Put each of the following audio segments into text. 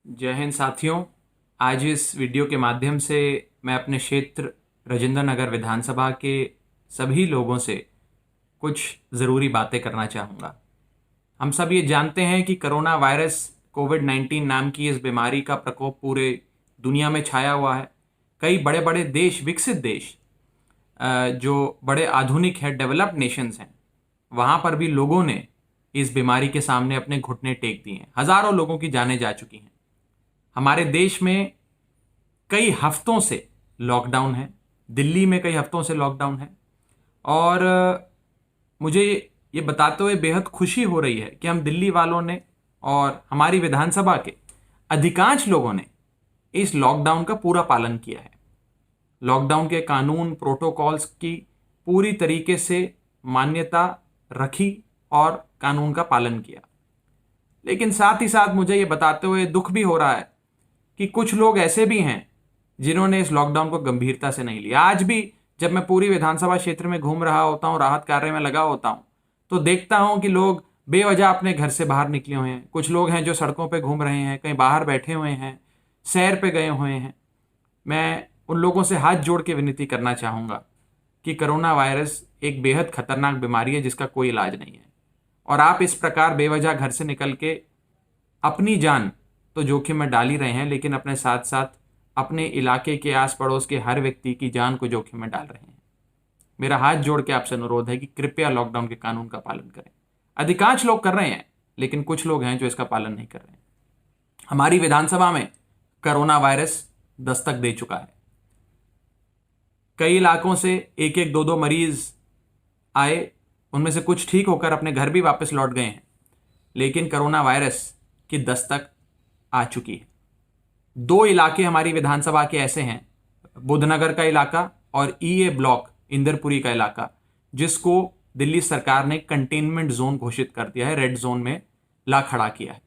जय हिंद साथियों। आज इस वीडियो के माध्यम से मैं अपने क्षेत्र राजेंद्र नगर विधानसभा के सभी लोगों से कुछ ज़रूरी बातें करना चाहूँगा। हम सब ये जानते हैं कि कोरोना वायरस कोविड-19 नाम की इस बीमारी का प्रकोप पूरे दुनिया में छाया हुआ है। कई बड़े बड़े देश, विकसित देश, जो बड़े आधुनिक हैं, डेवलप्ड नेशंस हैं, वहाँ पर भी लोगों ने इस बीमारी के सामने अपने घुटने टेक दिए हैं। हज़ारों लोगों की जानें जा चुकी हैं। हमारे देश में कई हफ्तों से लॉकडाउन है। दिल्ली में कई हफ्तों से लॉकडाउन है। और मुझे ये बताते हुए बेहद खुशी हो रही है कि हम दिल्ली वालों ने और हमारी विधानसभा के अधिकांश लोगों ने इस लॉकडाउन का पूरा पालन किया है। लॉकडाउन के कानून, प्रोटोकॉल्स की पूरी तरीके से मान्यता रखी और कानून का पालन किया। लेकिन साथ ही साथ मुझे ये बताते हुए दुख भी हो रहा है कि कुछ लोग ऐसे भी हैं जिन्होंने इस लॉकडाउन को गंभीरता से नहीं लिया। आज भी जब मैं पूरी विधानसभा क्षेत्र में घूम रहा होता हूँ, राहत कार्य में लगा होता हूँ, तो देखता हूँ कि लोग बेवजह अपने घर से बाहर निकले हुए हैं। कुछ लोग हैं जो सड़कों पे घूम रहे हैं, कहीं बाहर बैठे हुए हैं, सैर पे गए हुए हैं। मैं उन लोगों से हाथ जोड़ के विनती करना चाहूँगा कि कोरोना वायरस एक बेहद खतरनाक बीमारी है जिसका कोई इलाज नहीं है। और आप इस प्रकार बेवजह घर से निकल के अपनी जान तो जोखिम में डाल ही रहे हैं, लेकिन अपने साथ साथ अपने इलाके के आस पड़ोस के हर व्यक्ति की जान को जोखिम में डाल रहे हैं। मेरा हाथ जोड़ के आपसे अनुरोध है कि कृपया लॉकडाउन के कानून का पालन करें। अधिकांश लोग कर रहे हैं, लेकिन कुछ लोग हैं जो इसका पालन नहीं कर रहे हैं। हमारी विधानसभा में कोरोना वायरस दस्तक दे चुका है। कई इलाकों से एक एक दो दो मरीज आए, उनमें से कुछ ठीक होकर अपने घर भी वापस लौट गए हैं, लेकिन कोरोना वायरस की दस्तक आ चुकी है। दो इलाके हमारी विधानसभा के ऐसे हैं, बुद्धनगर का इलाका और ईए ब्लॉक इंदरपुरी का इलाका, जिसको दिल्ली सरकार ने कंटेनमेंट जोन घोषित कर दिया है, रेड जोन में ला खड़ा किया है।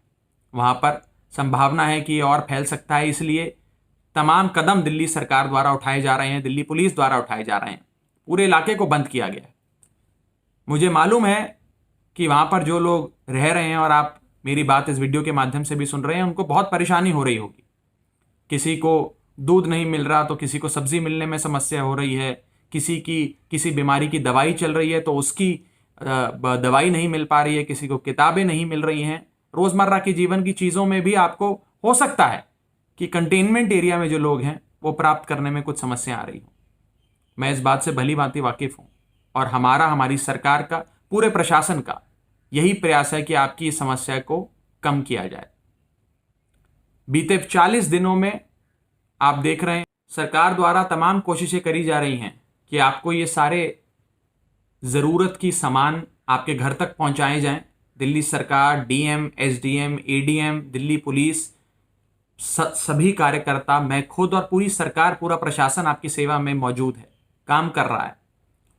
वहां पर संभावना है कि ये और फैल सकता है, इसलिए तमाम कदम दिल्ली सरकार द्वारा उठाए जा रहे हैं, दिल्ली पुलिस द्वारा उठाए जा रहे हैं। पूरे इलाके को बंद किया गया है। मुझे मालूम है कि वहां पर जो लोग रह रहे हैं, और आप मेरी बात इस वीडियो के माध्यम से भी सुन रहे हैं, उनको बहुत परेशानी हो रही होगी। किसी को दूध नहीं मिल रहा तो किसी को सब्जी मिलने में समस्या हो रही है, किसी की किसी बीमारी की दवाई चल रही है तो उसकी दवाई नहीं मिल पा रही है, किसी को किताबें नहीं मिल रही हैं। रोजमर्रा के जीवन की चीजों में भी आपको हो सकता है कि कंटेनमेंट एरिया में जो लोग हैं वो प्राप्त करने में कुछ समस्या आ रही हो। मैं इस बात से भली भांति वाकिफ हूं, और हमारी सरकार का, पूरे प्रशासन का यही प्रयास है कि आपकी इस समस्या को कम किया जाए। बीते 40 दिनों में आप देख रहे हैं सरकार द्वारा तमाम कोशिशें करी जा रही हैं कि आपको ये सारे ज़रूरत की सामान आपके घर तक पहुंचाए जाएं। दिल्ली सरकार, DM, SDM, ADM, Delhi police, सभी कार्यकर्ता, मैं खुद और पूरी सरकार, पूरा प्रशासन आपकी सेवा में मौजूद है, काम कर रहा है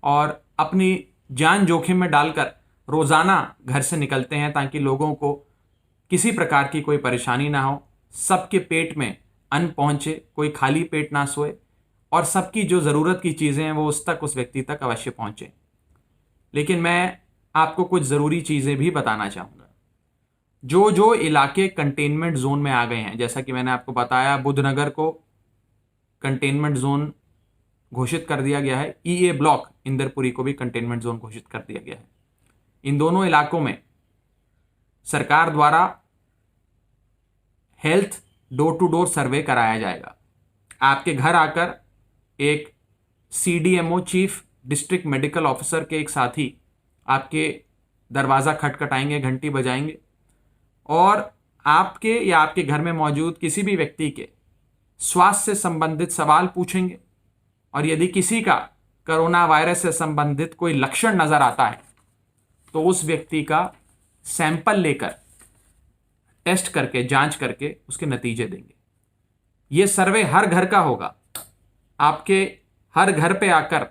और अपनी जान जोखिम में डालकर रोज़ाना घर से निकलते हैं ताकि लोगों को किसी प्रकार की कोई परेशानी ना हो, सबके पेट में अन्न पहुंचे, कोई खाली पेट ना सोए, और सबकी जो ज़रूरत की चीज़ें हैं वो उस व्यक्ति तक अवश्य पहुंचे। लेकिन मैं आपको कुछ ज़रूरी चीज़ें भी बताना चाहूँगा। जो जो इलाके कंटेनमेंट जोन में आ गए हैं, जैसा कि मैंने आपको बताया, बुद्धनगर को कंटेनमेंट जोन घोषित कर दिया गया है, ईए ब्लॉक इंदरपुरी को भी कंटेनमेंट जोन घोषित कर दिया गया है। इन दोनों इलाकों में सरकार द्वारा health door to door survey कराया जाएगा। आपके घर आकर एक CDMO, chief district medical officer के एक साथी आपके दरवाज़ा खटखटाएंगे, घंटी बजाएंगे, और आपके या आपके घर में मौजूद किसी भी व्यक्ति के स्वास्थ्य से संबंधित सवाल पूछेंगे। और यदि किसी का कोरोना वायरस से संबंधित कोई लक्षण नजर आता है तो उस व्यक्ति का सैंपल लेकर टेस्ट करके, जांच करके उसके नतीजे देंगे। यह सर्वे हर घर का होगा। आपके हर घर पे आकर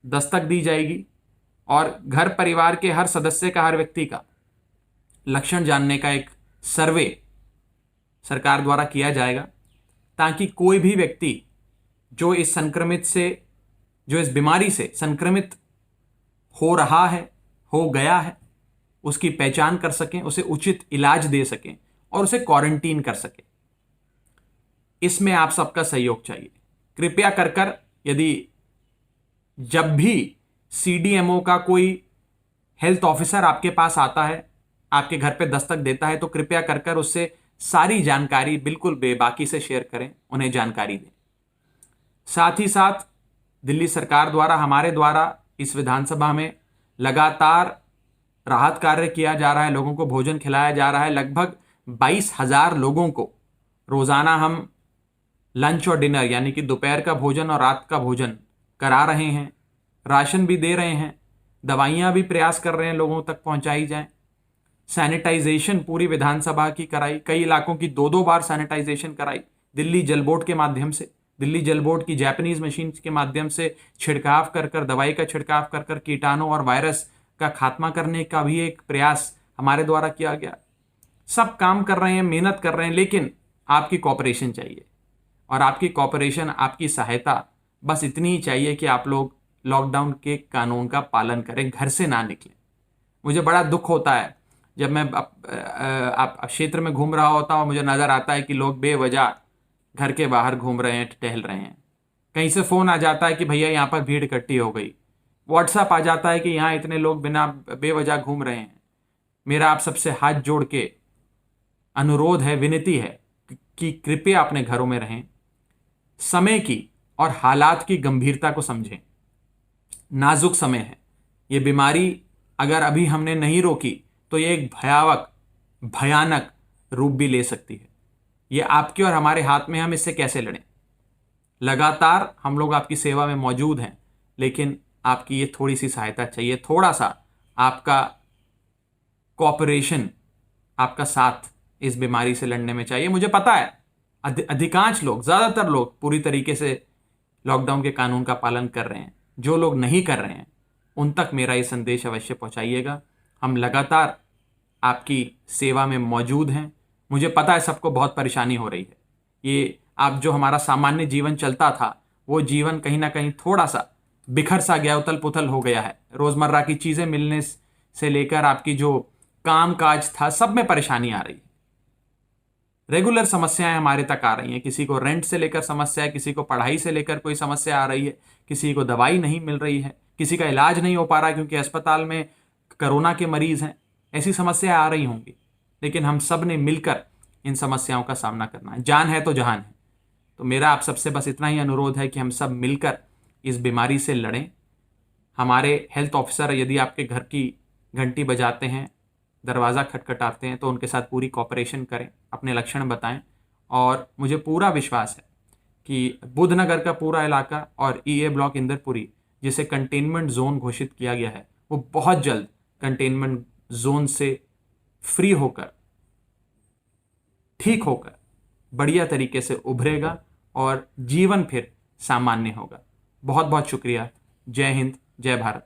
दस्तक दी जाएगी और घर परिवार के हर सदस्य का, हर व्यक्ति का लक्षण जानने का एक सर्वे सरकार द्वारा किया जाएगा, ताकि कोई भी व्यक्ति जो इस बीमारी से संक्रमित हो रहा है, हो गया है, उसकी पहचान कर सकें, उसे उचित इलाज दे सकें और उसे क्वारंटीन कर सकें। इसमें आप सबका सहयोग चाहिए। कृपया कर कर यदि जब भी सीडीएमओ का कोई हेल्थ ऑफिसर आपके पास आता है, आपके घर पे दस्तक देता है, तो कृपया कर कर उससे सारी जानकारी बिल्कुल बेबाकी से शेयर करें, उन्हें जानकारी दें। साथ ही साथ दिल्ली सरकार द्वारा, हमारे द्वारा इस विधानसभा में लगातार राहत कार्य किया जा रहा है, लोगों को भोजन खिलाया जा रहा है। लगभग 22,000 लोगों को रोजाना हम लंच और डिनर यानी कि दोपहर का भोजन और रात का भोजन करा रहे हैं, राशन भी दे रहे हैं, दवाइयाँ भी प्रयास कर रहे हैं लोगों तक पहुंचाई जाएं। सैनिटाइजेशन पूरी विधानसभा की कराई, कई इलाकों की 2-2 बार सैनिटाइजेशन कराई दिल्ली जल बोर्ड के माध्यम से। दिल्ली जल बोर्ड की जैपनीज मशीन के माध्यम से छिड़काव कर कर, दवाई का छिड़काव कर कर कीटाणु और वायरस का खात्मा करने का भी एक प्रयास हमारे द्वारा किया गया। सब काम कर रहे हैं, मेहनत कर रहे हैं, लेकिन आपकी कॉपरेशन चाहिए। और आपकी कॉपरेशन, आपकी सहायता बस इतनी ही चाहिए कि आप लोग लॉकडाउन के कानून का पालन करें, घर से ना निकलें। मुझे बड़ा दुख होता है जब मैं आप क्षेत्र में घूम रहा होता हूँ, मुझे नज़र आता है कि लोग बेवजह घर के बाहर घूम रहे हैं, टहल रहे हैं। कहीं से फ़ोन आ जाता है कि भैया यहाँ पर भीड़ इकट्ठी हो गई, व्हाट्सएप आ जाता है कि यहाँ इतने लोग बिना बेवजह घूम रहे हैं। मेरा आप सबसे हाथ जोड़ के अनुरोध है, विनती है कि कृपया अपने घरों में रहें, समय की और हालात की गंभीरता को समझें। नाजुक समय है, ये बीमारी अगर अभी हमने नहीं रोकी तो ये एक भयानक रूप भी ले सकती है। ये आपके और हमारे हाथ में, हम इससे कैसे लड़ें। लगातार हम लोग आपकी सेवा में मौजूद हैं, लेकिन आपकी ये थोड़ी सी सहायता चाहिए, थोड़ा सा आपका कोऑपरेशन, आपका साथ इस बीमारी से लड़ने में चाहिए। मुझे पता है अधिकांश लोग, ज़्यादातर लोग पूरी तरीके से लॉकडाउन के कानून का पालन कर रहे हैं। जो लोग नहीं कर रहे हैं उन तक मेरा ये संदेश अवश्य पहुंचाइएगा। हम लगातार आपकी सेवा में मौजूद हैं। मुझे पता है सबको बहुत परेशानी हो रही है। ये आप जो हमारा सामान्य जीवन चलता था, वो जीवन कहीं ना कहीं थोड़ा सा बिखर सा गया, उथल पुथल हो गया है। रोज़मर्रा की चीज़ें मिलने से लेकर आपकी जो काम काज था, सब में परेशानी आ रही है। रेगुलर समस्याएं हमारे तक आ रही हैं। किसी को रेंट से लेकर समस्या है, किसी को पढ़ाई से लेकर कोई समस्या आ रही है, किसी को दवाई नहीं मिल रही है, किसी का इलाज नहीं हो पा रहा है क्योंकि अस्पताल में कोरोना के मरीज हैं। ऐसी समस्याएं आ रही होंगी, लेकिन हम सब ने मिलकर इन समस्याओं का सामना करना है। जान है तो जहान है। तो मेरा आप सबसे बस इतना ही अनुरोध है कि हम सब मिलकर इस बीमारी से लड़ें। हमारे हेल्थ ऑफिसर यदि आपके घर की घंटी बजाते हैं, दरवाज़ा खटखटाते हैं, तो उनके साथ पूरी कॉपरेशन करें, अपने लक्षण बताएं। और मुझे पूरा विश्वास है कि बुधनगर का पूरा इलाका और ईए ब्लॉक इंदरपुरी, जिसे कंटेनमेंट जोन घोषित किया गया है, वो बहुत जल्द कंटेनमेंट जोन से फ्री होकर, ठीक होकर, बढ़िया तरीके से उभरेगा और जीवन फिर सामान्य होगा। बहुत बहुत शुक्रिया। जय हिंद, जय भारत।